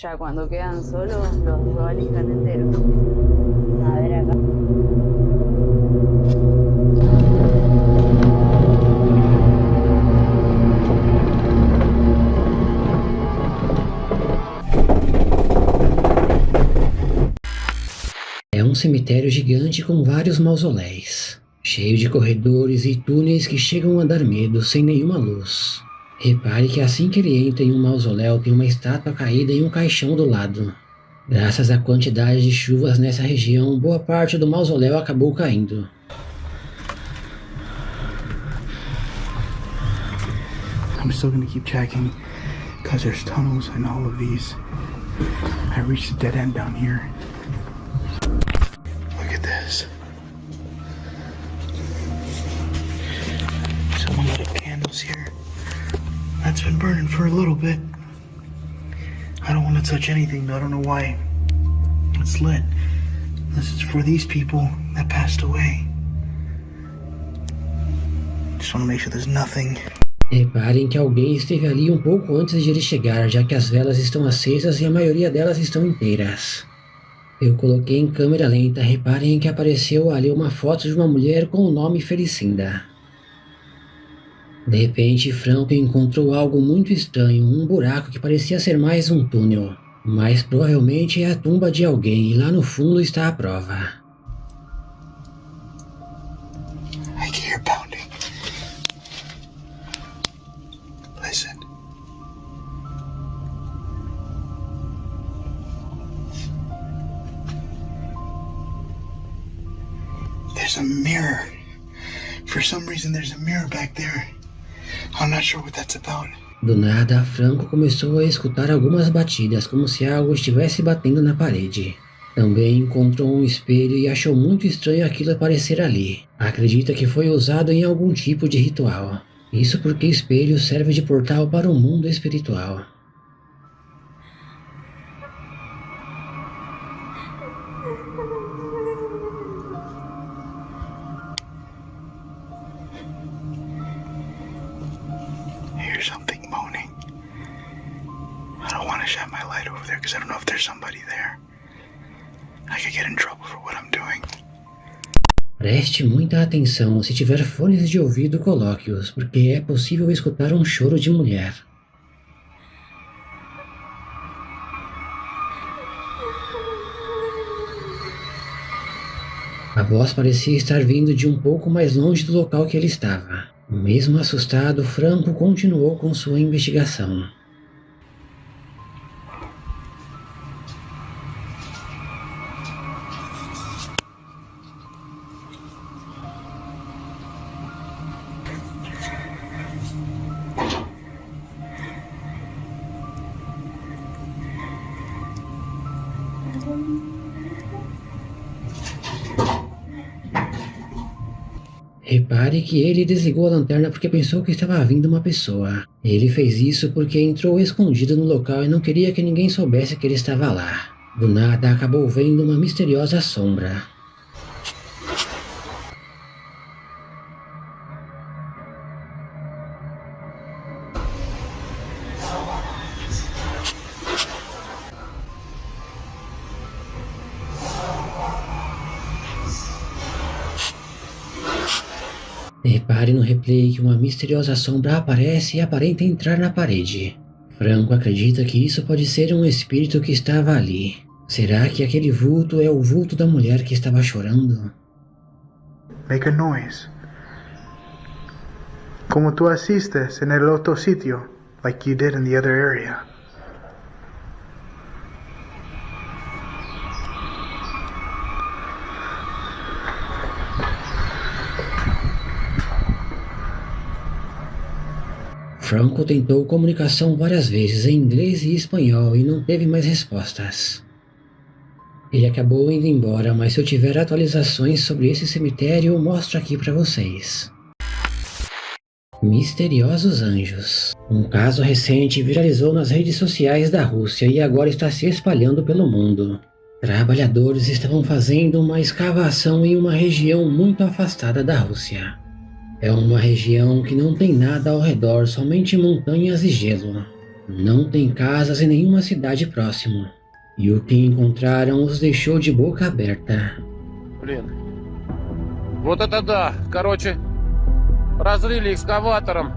Ya cuando quedan solos, los dualistas enteros. A ver acá. É um cemitério gigante com vários mausoléus, cheio de corredores e túneis que chegam a dar medo sem nenhuma luz. Repare que assim que ele entra em um mausoléu tem uma estátua caída em um caixão do lado. Graças à quantidade de chuvas nessa região, boa parte do mausoléu acabou caindo. I'm still gonna keep checking because there's tunnels in all of these. I reached a dead end down here. Look at this. Someone lit up candles here. That's been burning for a little bit. I don't want to touch anything, but I don't know why it's lit. This is for these people that passed away. Just want to make sure there's nothing. Reparem que alguém esteve ali um pouco antes de ele chegar, já que as velas estão acesas e a maioria delas estão inteiras. Eu coloquei em câmera lenta, reparem que apareceu ali uma foto de uma mulher com o nome Felicinda. De repente, Franco encontrou algo muito estranho, um buraco que parecia ser mais um túnel. Mas provavelmente é a tumba de alguém e lá no fundo está a prova. I can hear pounding. Listen. There's a mirror. For some reason there's a mirror back there. I'm not sure what that's about. Do nada, Franco começou a escutar algumas batidas, como se algo estivesse batendo na parede. Também encontrou um espelho e achou muito estranho aquilo aparecer ali. Acredita que foi usado em algum tipo de ritual. Isso porque espelho serve de portal para o mundo espiritual. Hear something moaning. I don't want to shine my light over there because I don't know if there's somebody there. I could get in trouble for what I'm doing. Preste muita atenção, se tiver fones de ouvido coloque-os, porque é possível escutar um choro de mulher. A voz parecia estar vindo de um pouco mais longe do local que ele estava. Mesmo assustado, Franco continuou com sua investigação. Repare que ele desligou a lanterna porque pensou que estava vindo uma pessoa. Ele fez isso porque entrou escondido no local e não queria que ninguém soubesse que ele estava lá. Do nada, acabou vendo uma misteriosa sombra. Repare no replay que uma misteriosa sombra aparece e aparenta entrar na parede. Franco acredita que isso pode ser um espírito que estava ali. Será que aquele vulto é o vulto da mulher que estava chorando? Make a noise. Como tú assistes en el otro sitio, like you did in the other area. Franco tentou comunicação várias vezes em inglês e espanhol e não teve mais respostas. Ele acabou indo embora, mas se eu tiver atualizações sobre esse cemitério, eu mostro aqui para vocês. Misteriosos anjos. Um caso recente viralizou nas redes sociais da Rússia e agora está se espalhando pelo mundo. Trabalhadores estavam fazendo uma escavação em uma região muito afastada da Rússia. É uma região que não tem nada ao redor, somente montanhas e gelo. Não tem casas em nenhuma cidade próxima, e o que encontraram os deixou de boca aberta. Блин. Вот это да. Короче, разрыли экскаватором.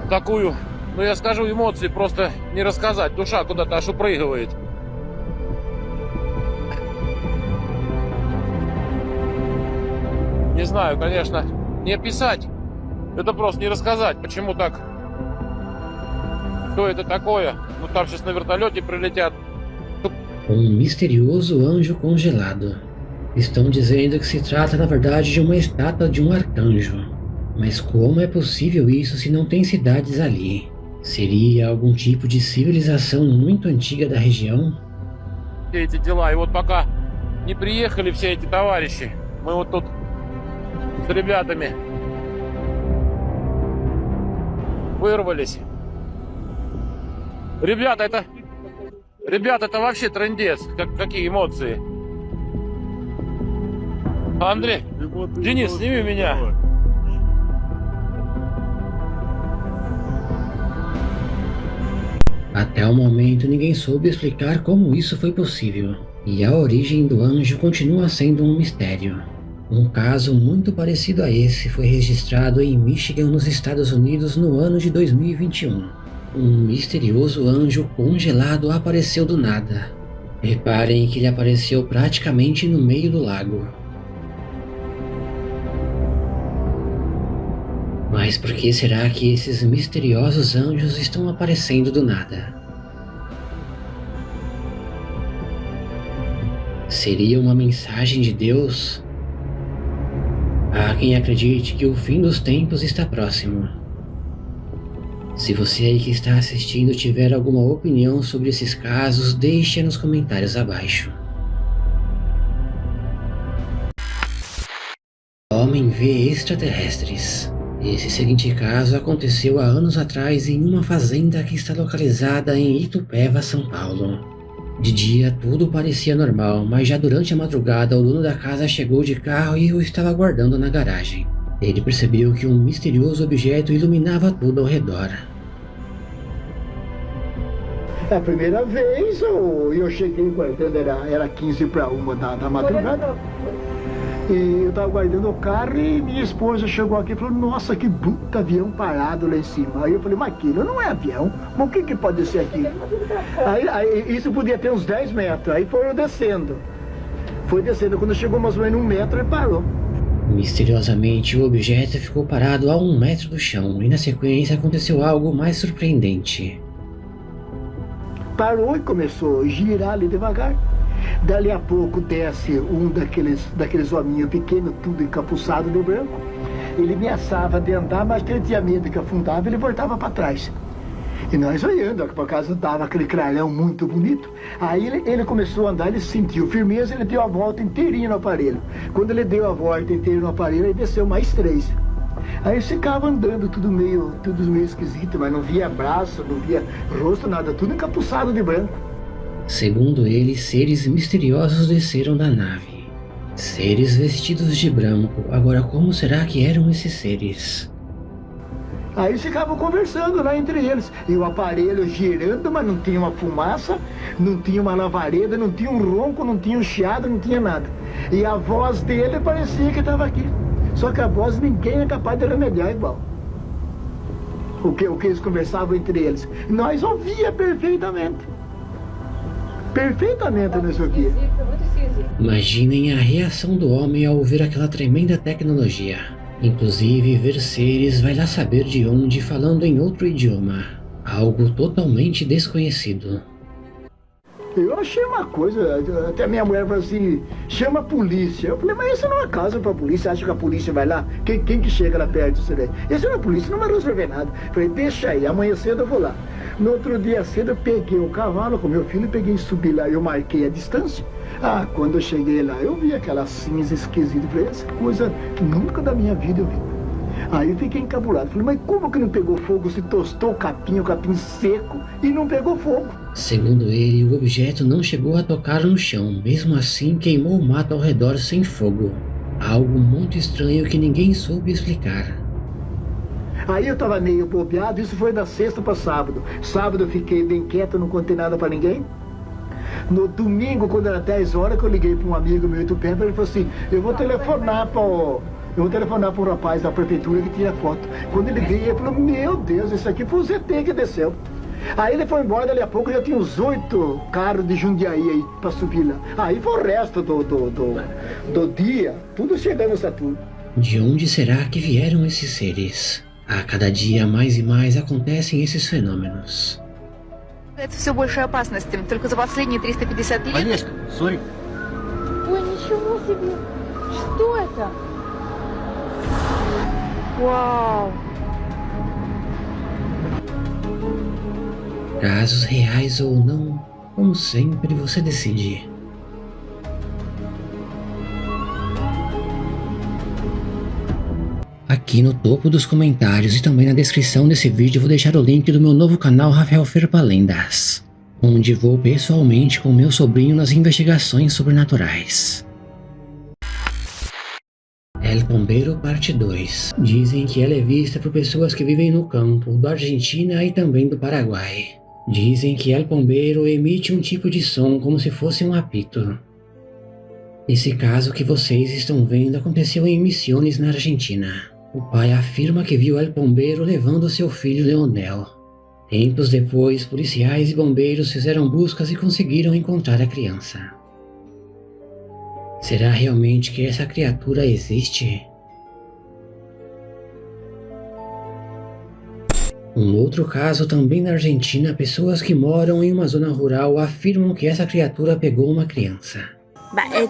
Такую, ну я скажу, эмоции просто не рассказать. Душа куда-то аж упрыгивает. Не знаю, конечно, не описать. Это просто не рассказать, почему так. Что это такое? Ну там сейчас на вертолете прилетят. Misterioso anjo congelado. Estão dizendo que se trata na verdade de uma estátua de um arcanjo. Mas como é possível isso se não tem cidades ali? Seria algum tipo de civilização muito antiga da região? Все эти дела. И вот пока не приехали все эти товарищи, мы вот тут с ребятами вырвались. Ребята, это вообще трындец. Какие эмоции. Андрей, Денис, сними меня. Até o momento ninguém soube explicar como isso foi possível, e a origem do anjo continua sendo um mistério. Um caso muito parecido a esse foi registrado em Michigan, nos Estados Unidos, no ano de 2021. Um misterioso anjo congelado apareceu do nada. Reparem que ele apareceu praticamente no meio do lago. Mas por que será que esses misteriosos anjos estão aparecendo do nada? Seria uma mensagem de Deus? Há quem acredite que o fim dos tempos está próximo. Se você aí que está assistindo tiver alguma opinião sobre esses casos, deixe nos comentários abaixo. Homem vê extraterrestres. Esse seguinte caso aconteceu há anos atrás em uma fazenda que está localizada em Itupeva, São Paulo. De dia tudo parecia normal, mas já durante a madrugada o dono da casa chegou de carro e o estava aguardando na garagem. Ele percebeu que um misterioso objeto iluminava tudo ao redor. A primeira vez eu cheguei guardando, era 15 para 1 da madrugada. E eu estava guardando o carro e minha esposa chegou aqui e falou: nossa, que bruto avião parado lá em cima. Aí eu falei: mas aquilo não é avião, mas o que pode ser aquilo? Aí isso podia ter uns 10 metros, aí foram descendo. Foi descendo, quando chegou mais ou menos 1 metro ele parou. Misteriosamente o objeto ficou parado a 1 metro do chão e na sequência aconteceu algo mais surpreendente. Parou e começou a girar ali devagar. Dali a pouco desce um daqueles hominhos pequenos, tudo encapuçado de branco. Ele ameaçava de andar, mas ele tinha medo que afundava, ele voltava para trás. E nós olhando, por causa dava aquele clarão muito bonito. Aí ele começou a andar, ele sentiu firmeza, ele deu a volta inteirinha no aparelho. Quando ele deu a volta inteira no aparelho, ele desceu mais 3. Aí ficava andando tudo meio esquisito, mas não via braço, não via rosto, nada, tudo encapuçado de branco. Segundo ele, seres misteriosos desceram da nave. Seres vestidos de branco. Agora, como será que eram esses seres? Aí ficavam conversando lá entre eles. E o aparelho girando, mas não tinha uma fumaça, não tinha uma lavareda, não tinha um ronco, não tinha um chiado, não tinha nada. E a voz dele parecia que estava aqui. Só que a voz ninguém é capaz de remediar igual. O que eles conversavam entre eles. Nós ouvia perfeitamente. Perfeitamente nisso aqui. Imaginem a reação do homem ao ver aquela tremenda tecnologia. Inclusive ver seres vai lá saber de onde falando em outro idioma. Algo totalmente desconhecido. Eu achei uma coisa, até minha mulher falou assim: chama a polícia. Eu falei: mas isso não é casa pra polícia, acha que a polícia vai lá? Quem que chega lá perto disso daí? Isso não é polícia, não vai resolver nada. Eu falei: deixa aí, amanhã cedo eu vou lá. No outro dia cedo eu peguei o cavalo com meu filho, peguei e subi lá, eu marquei a distância. Quando eu cheguei lá, eu vi aquela cinza esquisita. Falei: essa coisa que nunca da minha vida eu vi. Aí eu fiquei encabulado. Falei: mas como que não pegou fogo se tostou o capim seco e não pegou fogo? Segundo ele, o objeto não chegou a tocar no chão, mesmo assim queimou o mato ao redor sem fogo. Algo muito estranho que ninguém soube explicar. Aí eu tava meio bobeado, isso foi da sexta para sábado. Sábado eu fiquei bem quieto, não contei nada para ninguém. No domingo, quando era 10 horas, que eu liguei para um amigo meu em Itupeva, ele falou assim, eu vou telefonar para o rapaz da prefeitura que tira foto. Quando ele veio, ele falou, meu Deus, isso aqui foi o ZT que desceu. Aí ele foi embora, dali a pouco já tinha uns 8 carros de Jundiaí aí para subir lá. Aí foi o resto do dia, tudo chegando a Saturno. De onde será que vieram esses seres? A cada dia mais e mais acontecem esses fenômenos. Это все большей опасности. Только за последние 350 лет... Олежка, сори. Ой, ничего себе! Что это? Вау! Casos reais ou não, como sempre você decide. Aqui no topo dos comentários e também na descrição desse vídeo vou deixar o link do meu novo canal Rafael Ferpa Lendas, onde vou pessoalmente com meu sobrinho nas investigações sobrenaturais. El Pombeiro Parte 2. Dizem que ela é vista por pessoas que vivem no campo da Argentina e também do Paraguai. Dizem que El Pombeiro emite um tipo de som como se fosse um apito. Esse caso que vocês estão vendo aconteceu em Misiones, na Argentina. O pai afirma que viu El Pombeiro levando seu filho Leonel. Tempos depois, policiais e bombeiros fizeram buscas e conseguiram encontrar a criança. Será realmente que essa criatura existe? Um outro caso também na Argentina, pessoas que moram em uma zona rural afirmam que essa criatura pegou uma criança.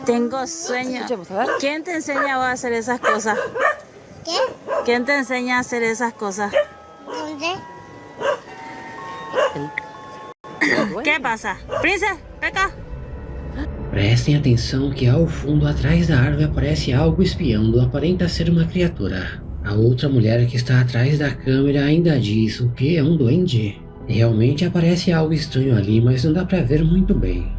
Tengo sueño. ¿Quién te enseña a hacer esas cosas? ¿Qué? ¿Quién te enseña a hacer esas cosas? ¿Dónde? ¿Qué pasa? Princesa, ven acá. Prestem atenção que ao fundo atrás da árvore aparece algo espiando, aparenta ser uma criatura. A outra mulher que está atrás da câmera ainda diz o que é um duende. Realmente aparece algo estranho ali, mas não dá pra ver muito bem.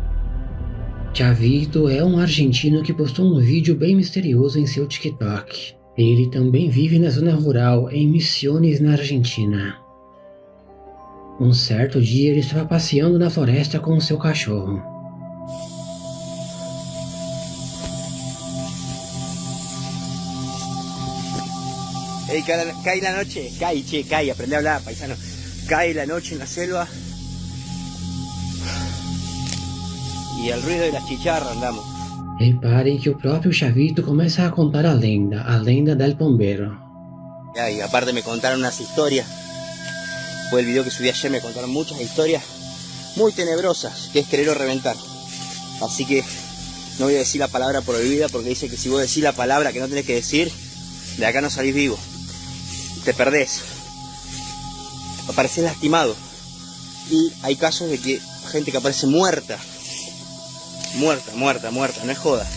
Chavito é um argentino que postou um vídeo bem misterioso em seu TikTok. Ele também vive na zona rural, em Misiones, na Argentina. Um certo dia ele estava passeando na floresta com seu cachorro. Hey, cae la noche, cae, aprende a hablar, paisano. Cae la noche en la selva y al ruido de las chicharras andamos. Reparem que o próprio Chavito começa a contar a lenda del Pombeiro. Y aparte me contaron unas historias. Fue el video que subí ayer, me contaron muchas historias muy tenebrosas, que es querer o reventar. Así que no voy a decir la palabra prohibida porque dice que si vos decís la palabra que no tenés que decir, de acá no salís vivo. Te perdés. Aparecés lastimado. Y hay casos de que gente que aparece muerta. Muerta, no é joda.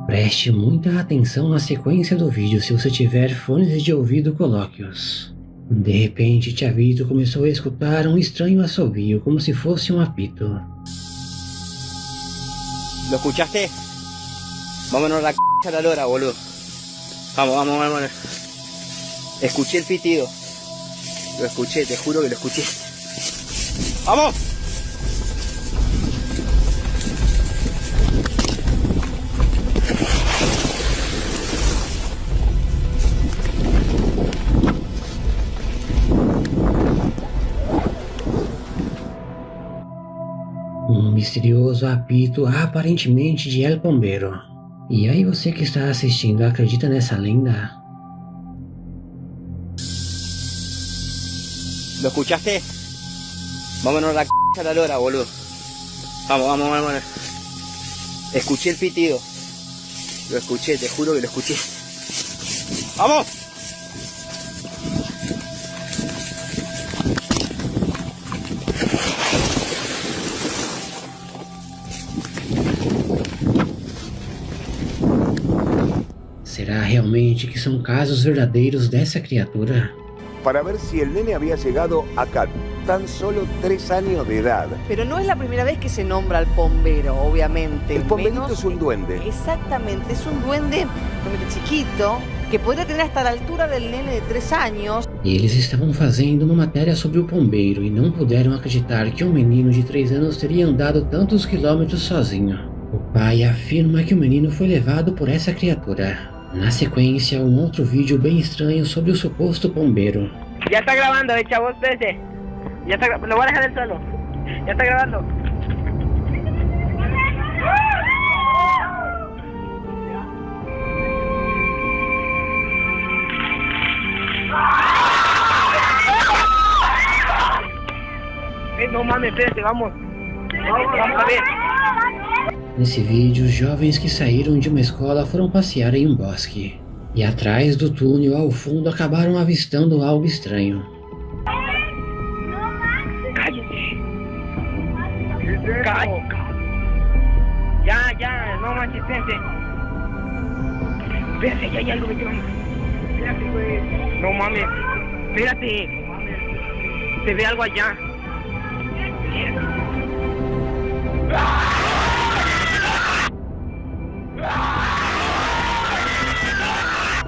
Preste muita atenção na sequência do vídeo se você tiver fones de ouvido colóquios. De repente, Chavito começou a escutar um estranho assobio, como se fosse um apito. ¿Lo escuchaste? Vámonos a la c*** a la lora, boludo. Vamos. Escuché el pitido. Lo escuché, te juro que lo escuché. ¡Vamos! Um misterioso apito aparentemente de El Pombeiro. E aí você que está assistindo acredita nessa lenda? ¿Lo escuchaste? Vámonos a la c*** a la lora, boludo. Vamos. Escuché el pitido. Lo escuché, te juro que lo escuché. ¡Vamos! Será realmente que são casos verdadeiros dessa criatura? Para ver si el nene había llegado acá, tan solo 3 años de edad. Pero no es la primera vez que se nombra al pombero, obviamente. El pomberito Menos- es un duende. Exactamente, es un duende realmente chiquito, que podría tener hasta la altura del nene de 3 años. Eles estavam fazendo uma matéria sobre o pombeiro e não puderam acreditar que um menino de 3 anos teria andado tantos quilômetros sozinho. O pai afirma que o menino foi levado por essa criatura. Na sequência, um outro vídeo bem estranho sobre o suposto pombeiro. Ya está grabando, chavo, espérese. Ya está, lo voy a dejar en el suelo. Ya está grabando. No mames, espérate, vamos. Vamos a ver. Nesse vídeo, jovens que saíram de uma escola foram passear em um bosque. E atrás do túnel, ao fundo, acabaram avistando algo estranho. Cállate. Ya, no manches, espérate. Espérate, ya hay algo, vete, vamos. Espérate, güey. No mames, espérate. Se ve algo allá.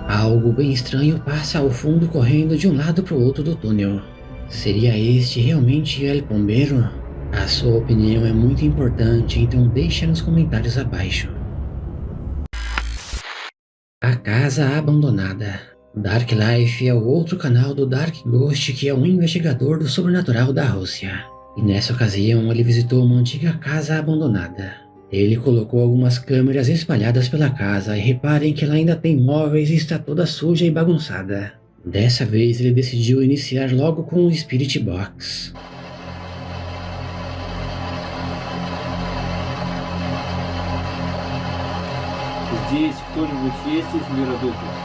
Algo bem estranho passa ao fundo correndo de um lado para o outro do túnel. Seria este realmente El Pombeiro? A sua opinião é muito importante, então deixa nos comentários abaixo. A Casa Abandonada. Dark Life é o outro canal do Dark Ghost, que é um investigador do sobrenatural da Rússia. E nessa ocasião ele visitou uma antiga casa abandonada. Ele colocou algumas câmeras espalhadas pela casa e reparem que ela ainda tem móveis e está toda suja e bagunçada. Dessa vez ele decidiu iniciar logo com o Spirit Box. Здесь кто-нибудь есть из мира духов?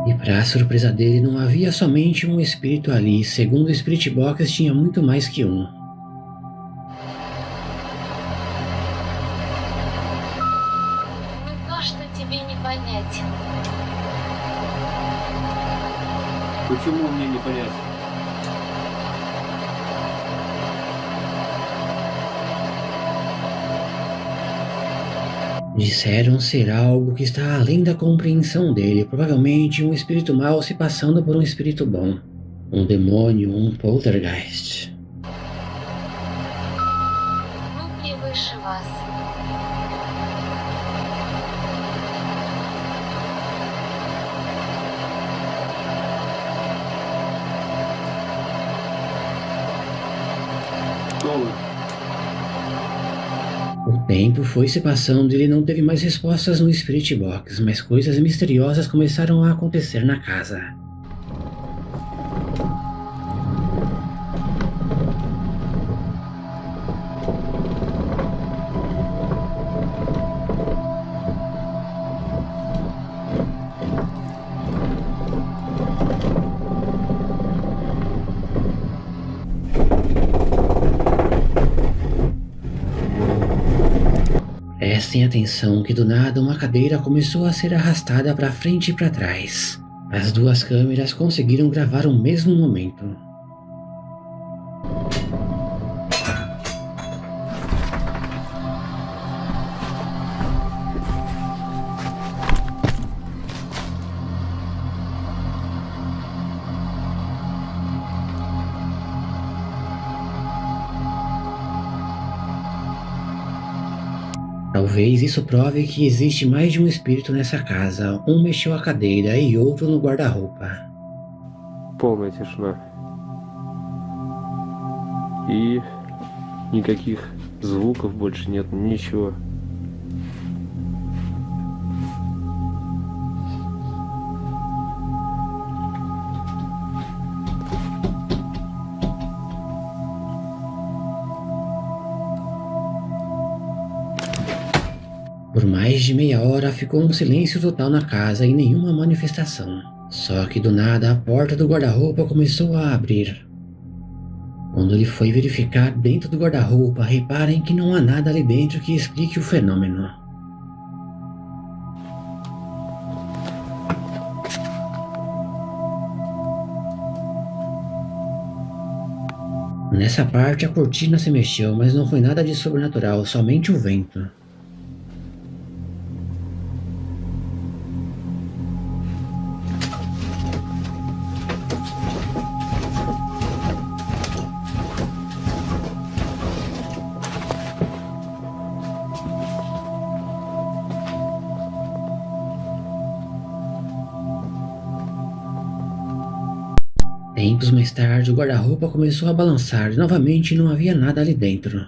E para surpresa dele, não havia somente um espírito ali, segundo o Spirit Box tinha muito mais que um. Почему мне не понять? Disseram ser algo que está além da compreensão dele, provavelmente um espírito mau se passando por um espírito bom. Um demônio, um poltergeist. O tempo foi se passando e ele não teve mais respostas no Spirit Box, mas coisas misteriosas começaram a acontecer na casa. Prestem atenção que do nada uma cadeira começou a ser arrastada para frente e para trás. As duas câmeras conseguiram gravar o mesmo momento. Talvez isso prove que existe mais de um espírito nessa casa. Um mexeu a cadeira e outro no guarda-roupa. Полная тишина. И никаких звуков больше нет, ничего. Por mais de meia hora ficou um silêncio total na casa e nenhuma manifestação. Só que do nada a porta do guarda-roupa começou a abrir. Quando ele foi verificar dentro do guarda-roupa, reparem que não há nada ali dentro que explique o fenômeno. Nessa parte a cortina se mexeu, mas não foi nada de sobrenatural, somente o vento. Tempos mais tarde, o guarda-roupa começou a balançar e novamente não havia nada ali dentro.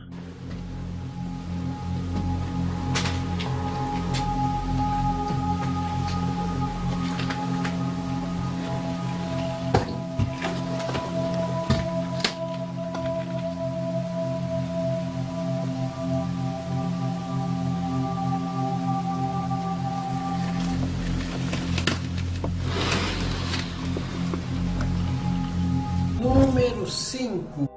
Número 5.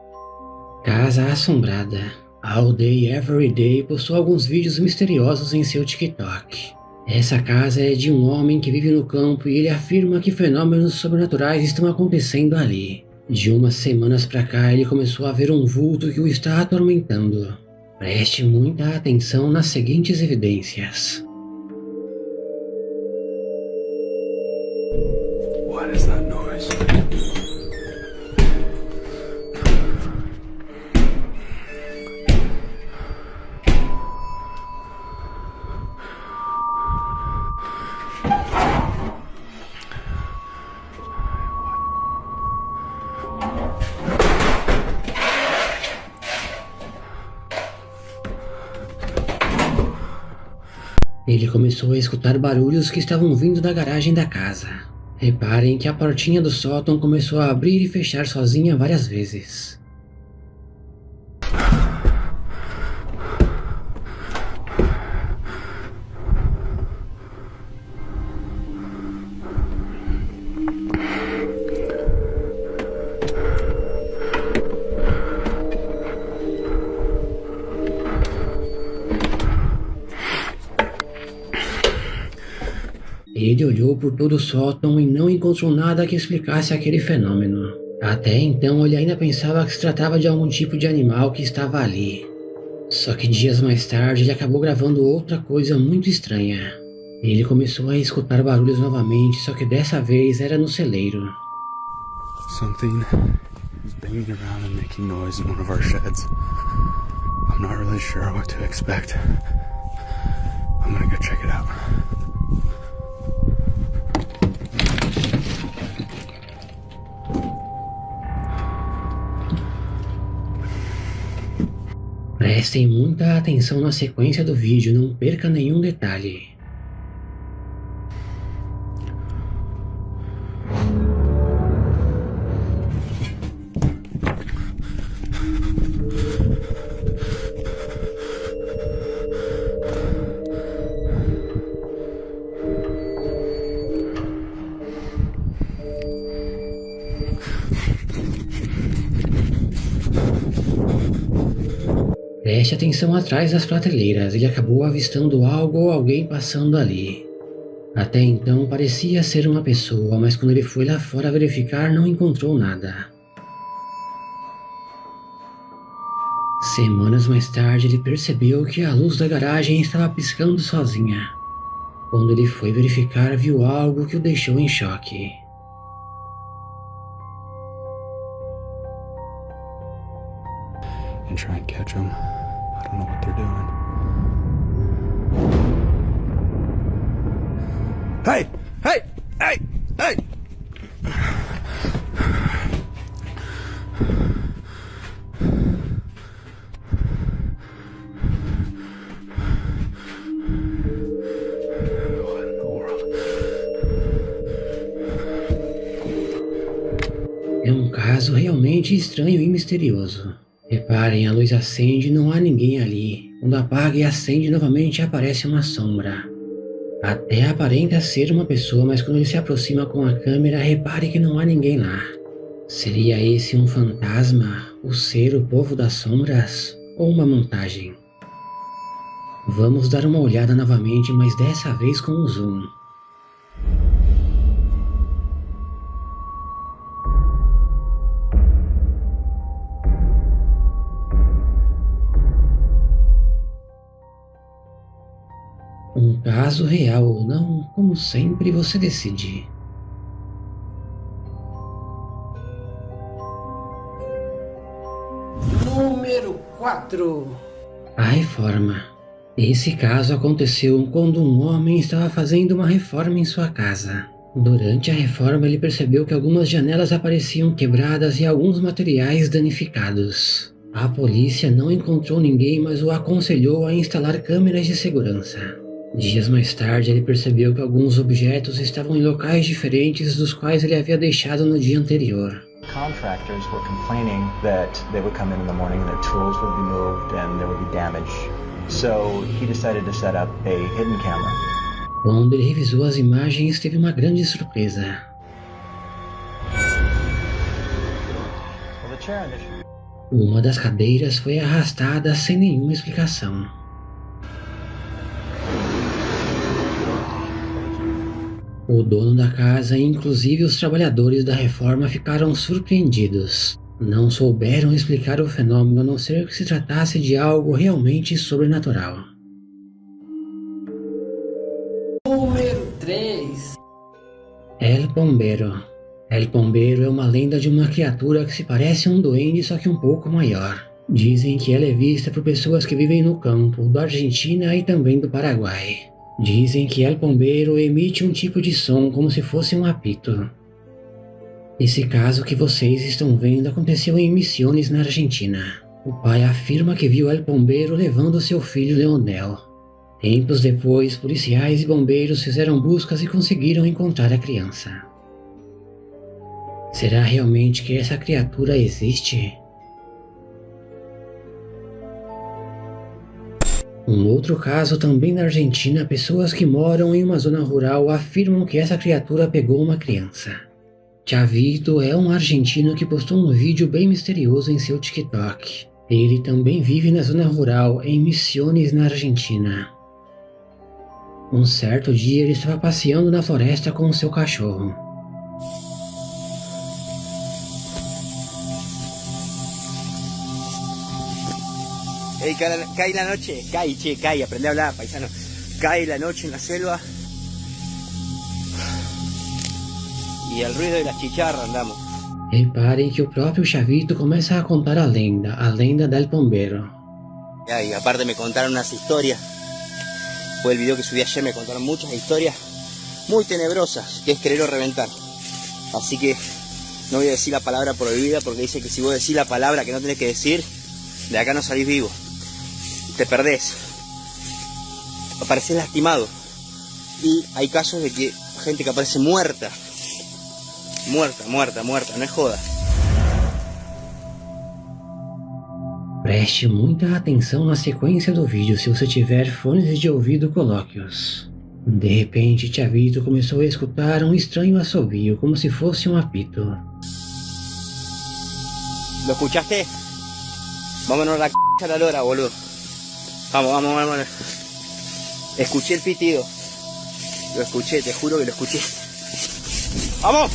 Casa Assombrada. All Day Every Day postou alguns vídeos misteriosos em seu TikTok. Essa casa é de um homem que vive no campo e ele afirma que fenômenos sobrenaturais estão acontecendo ali. De umas semanas pra cá ele começou a ver um vulto que o está atormentando. Preste muita atenção nas seguintes evidências. What is that noise? Ele começou a escutar barulhos que estavam vindo da garagem da casa. Reparem que a portinha do sótão começou a abrir e fechar sozinha várias vezes. Ele olhou por todo o sótão e não encontrou nada que explicasse aquele fenômeno. Até então ele ainda pensava que se tratava de algum tipo de animal que estava ali. Só que dias mais tarde ele acabou gravando outra coisa muito estranha. Ele começou a escutar barulhos novamente, só que dessa vez era no celeiro. Something is banging around and making noise in one of our sheds. I'm not really sure what to expect. I'm gonna go check it out. Prestem muita atenção na sequência do vídeo, não perca nenhum detalhe. Preste atenção atrás das prateleiras, ele acabou avistando algo ou alguém passando ali. Até então parecia ser uma pessoa, mas quando ele foi lá fora verificar não encontrou nada. Semanas mais tarde ele percebeu que a luz da garagem estava piscando sozinha. Quando ele foi verificar, viu algo que o deixou em choque. And try and catch them. I don't know what they're doing. Hey! Hey! Hey! Hey! What in the world? É um caso realmente estranho e misterioso. Reparem, a luz acende e não há ninguém ali. Quando apaga e acende novamente aparece uma sombra. Até aparenta ser uma pessoa, mas quando ele se aproxima com a câmera, repare que não há ninguém lá. Seria esse um fantasma, o ser o povo das sombras, ou uma montagem? Vamos dar uma olhada novamente, mas dessa vez com um zoom. Caso real ou não, como sempre você decide. Número 4. A reforma. Esse caso aconteceu quando um homem estava fazendo uma reforma em sua casa. Durante a reforma, ele percebeu que algumas janelas apareciam quebradas e alguns materiais danificados. A polícia não encontrou ninguém, mas o aconselhou a instalar câmeras de segurança. Dias mais tarde, ele percebeu que alguns objetos estavam em locais diferentes dos quais ele havia deixado no dia anterior. Contractors were complaining that they would come in the morning and their tools would be moved and there would be damage. So he decided to set up a hidden camera. Quando ele revisou as imagens, teve uma grande surpresa. Well, the chair initially... Uma das cadeiras foi arrastada sem nenhuma explicação. O dono da casa e inclusive os trabalhadores da reforma ficaram surpreendidos. Não souberam explicar o fenômeno a não ser que se tratasse de algo realmente sobrenatural. Número 3. El Pombeiro. El Pombeiro é uma lenda de uma criatura que se parece a um duende, só que um pouco maior. Dizem que ela é vista por pessoas que vivem no campo, da Argentina e também do Paraguai. Dizem que El Pombeiro emite um tipo de som como se fosse um apito. Esse caso que vocês estão vendo aconteceu em Misiones, na Argentina. O pai afirma que viu El Pombeiro levando seu filho Leonel. Tempos depois, policiais e bombeiros fizeram buscas e conseguiram encontrar a criança. Será realmente que essa criatura existe? Um outro caso também na Argentina, pessoas que moram em uma zona rural afirmam que essa criatura pegou uma criança. Chavito é um argentino que postou um vídeo bem misterioso em seu TikTok. Ele também vive na zona rural, em Misiones, na Argentina. Um certo dia ele estava passeando na floresta com seu cachorro. Hey, cae la noche, cae, aprende a hablar, paisano. Cae la noche en la selva. Y al ruido de las chicharras andamos. Reparem que o próprio Chavito começa a contar a lenda del Pombeiro. Y aparte me contaron unas historias. Fue el video que subí ayer, me contaron muchas historias muy tenebrosas, que es querer o reventar. Así que no voy a decir la palabra prohibida, porque dice que si vos decís la palabra que no tenés que decir, de acá no salís vivo. Te perdés. Apareces lastimado. Y hay casos de que gente que aparece muerta. Muerta, não é joda. Preste muita atenção na sequência do vídeo se você tiver fones de ouvido colóquios. De repente, Chavito começou a escutar um estranho assobio, como se fosse um apito. ¿Lo escuchaste? Vámonos a la c*** a la lora, boludo. Vamos. Escuché el pitido. Lo escuché, te juro que lo escuché. ¡Vamos!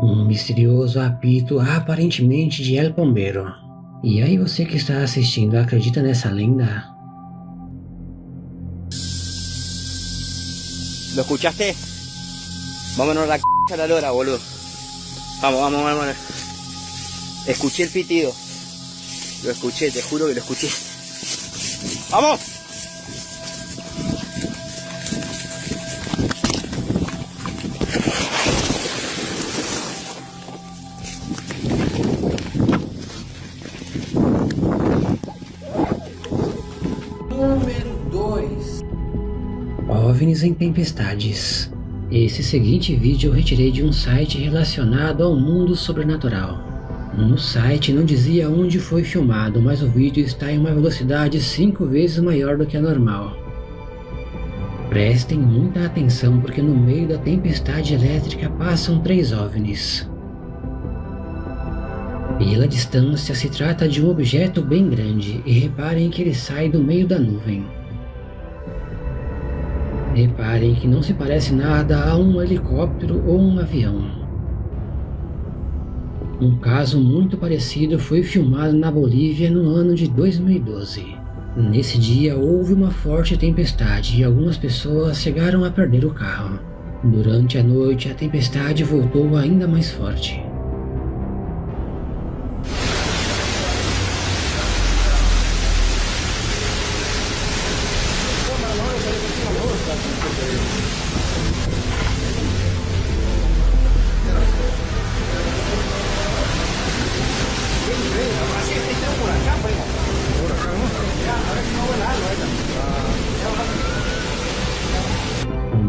Um misterioso apito aparentemente de El Pombeiro. E aí você que está assistindo, acredita nessa lenda? ¿Lo escuchaste? Vámonos a la c*** a la lora, boludo. Vamos. Escuché el pitido. Lo escuché, te juro que lo escuché. ¡Vamos! Número 2. OVNIs em tempestades. Esse seguinte vídeo eu retirei de um site relacionado ao mundo sobrenatural. No site não dizia onde foi filmado, mas o vídeo está em uma velocidade 5 vezes maior do que a normal. Prestem muita atenção porque no meio da tempestade elétrica passam 3 OVNIs. Pela distância se trata de um objeto bem grande e reparem que ele sai do meio da nuvem. Reparem que não se parece nada a um helicóptero ou um avião. Um caso muito parecido foi filmado na Bolívia no ano de 2012. Nesse dia houve uma forte tempestade e algumas pessoas chegaram a perder o carro. Durante a noite, a tempestade voltou ainda mais forte.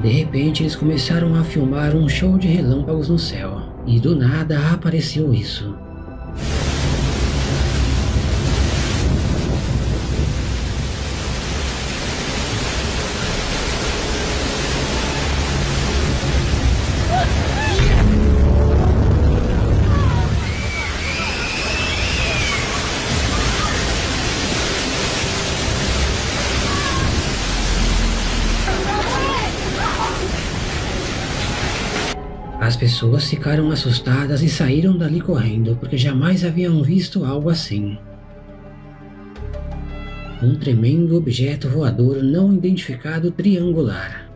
De repente, eles começaram a filmar um show de relâmpagos no céu, e do nada apareceu isso. As pessoas ficaram assustadas e saíram dali correndo, porque jamais haviam visto algo assim. Um tremendo objeto voador não identificado triangular.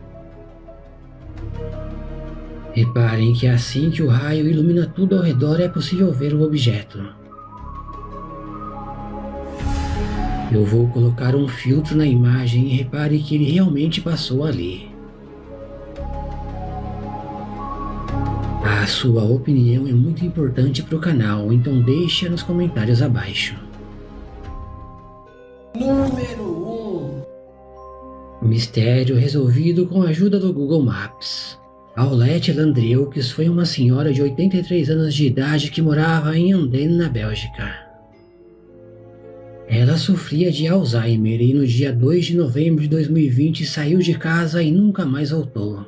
Reparem que assim que o raio ilumina tudo ao redor é possível ver o objeto. Eu vou colocar um filtro na imagem e repare que ele realmente passou ali. A sua opinião é muito importante para o canal, então deixa nos comentários abaixo. Número 1. Mistério resolvido com a ajuda do Google Maps. Paulette Landreaux foi uma senhora de 83 anos de idade que morava em Andenne, na Bélgica. Ela sofria de Alzheimer e no dia 2 de novembro de 2020 saiu de casa e nunca mais voltou.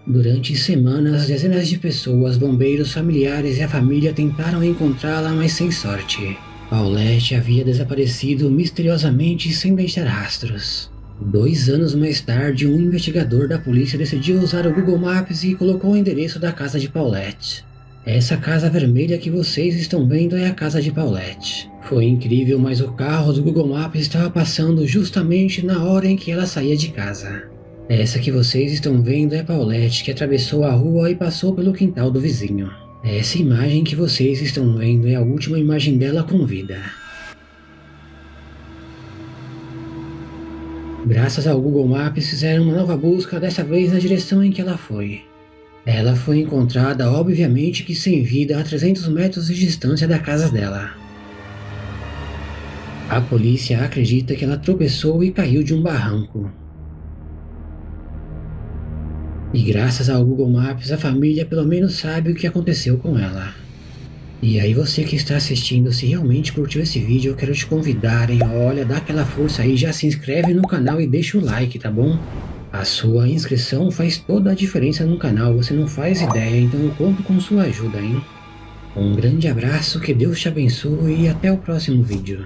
Durante semanas, dezenas de pessoas, bombeiros, familiares e a família tentaram encontrá-la, mas sem sorte. Paulette havia desaparecido misteriosamente sem deixar rastros. 2 anos mais tarde, um investigador da polícia decidiu usar o Google Maps e colocou o endereço da casa de Paulette. Essa casa vermelha que vocês estão vendo é a casa de Paulette. Foi incrível, mas o carro do Google Maps estava passando justamente na hora em que ela saía de casa. Essa que vocês estão vendo é Paulette, que atravessou a rua e passou pelo quintal do vizinho. Essa imagem que vocês estão vendo é a última imagem dela com vida. Graças ao Google Maps fizeram uma nova busca, dessa vez na direção em que ela foi. Ela foi encontrada, obviamente que sem vida, a 300 metros de distância da casa dela. A polícia acredita que ela tropeçou e caiu de um barranco. E graças ao Google Maps, a família pelo menos sabe o que aconteceu com ela. E aí você que está assistindo, se realmente curtiu esse vídeo, eu quero te convidar, hein? Olha, dá aquela força aí, já se inscreve no canal e deixa o like, tá bom? A sua inscrição faz toda a diferença no canal, você não faz ideia, então eu conto com sua ajuda, hein? Um grande abraço, que Deus te abençoe e até o próximo vídeo.